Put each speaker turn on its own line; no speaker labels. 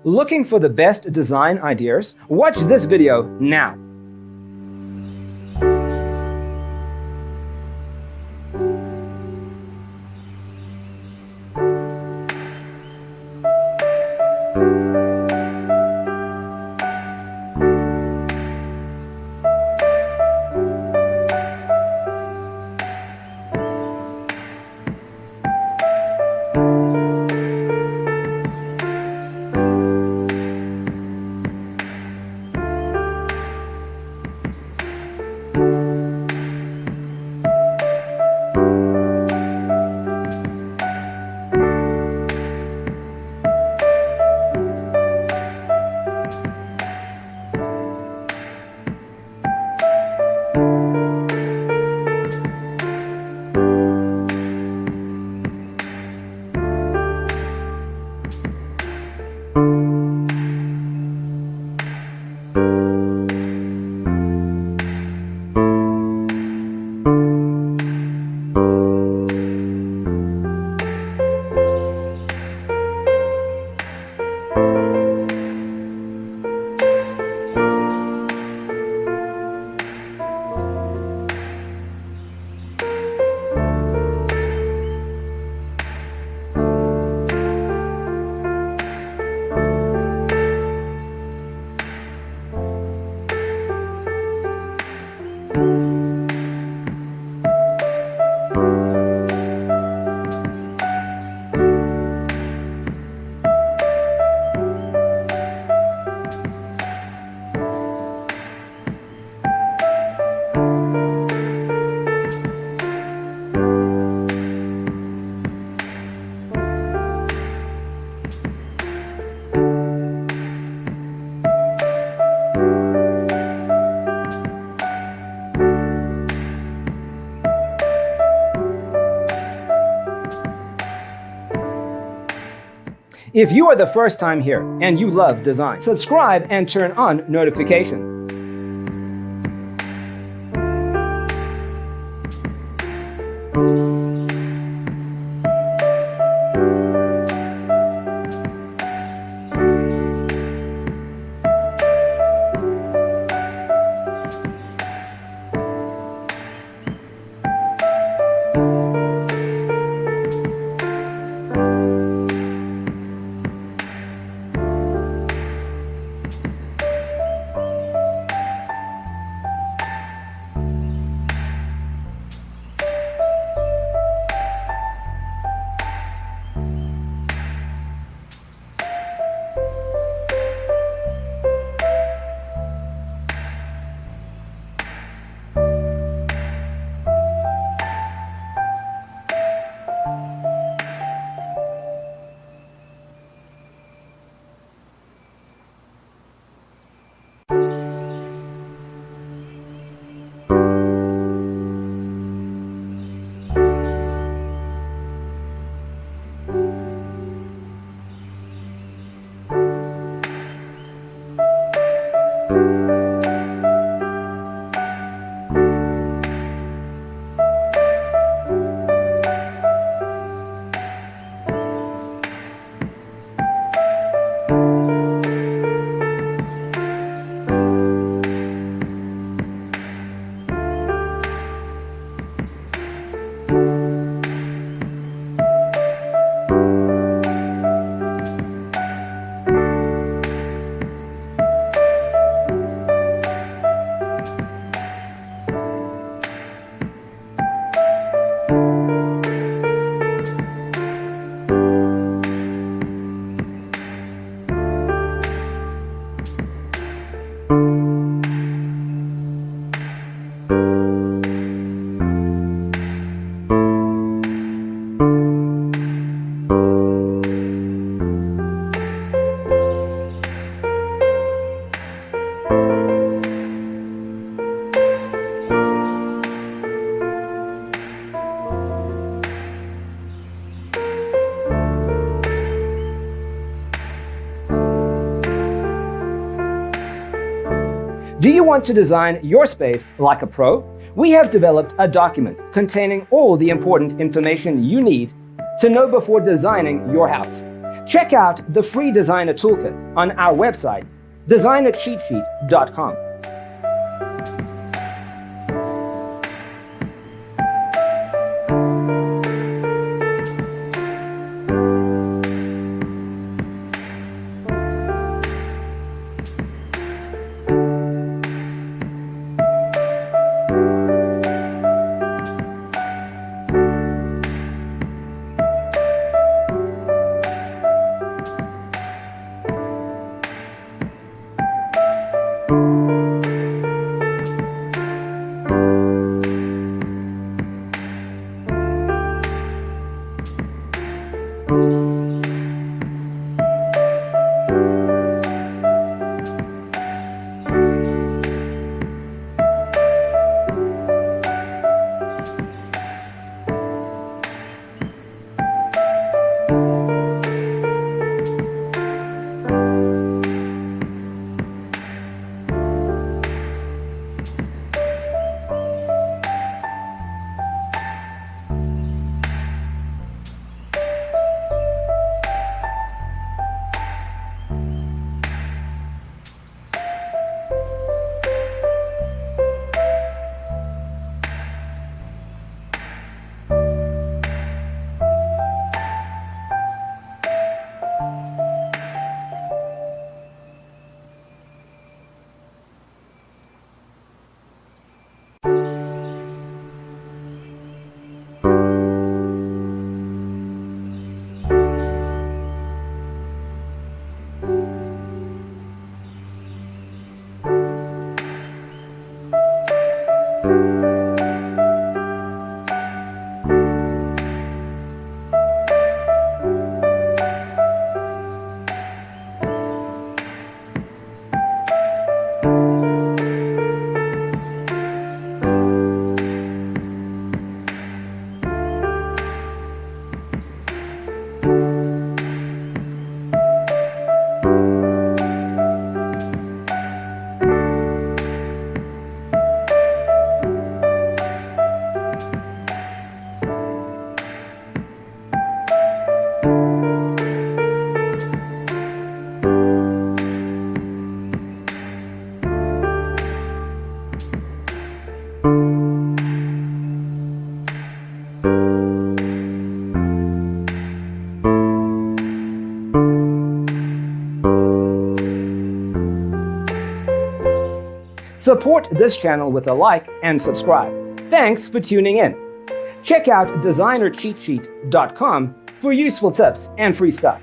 Looking for the best design ideas? Watch this video now. If you are the first time here and you love design, subscribe and turn on notifications. Do you want to design your space like a pro? We have developed a document containing all the important information you need to know before designing your house. Check out the free designer toolkit on our website, designercheatsheet.com. Support this channel with a like and subscribe. Thanks for tuning in. Check out designercheatsheet.com for useful tips and free stuff.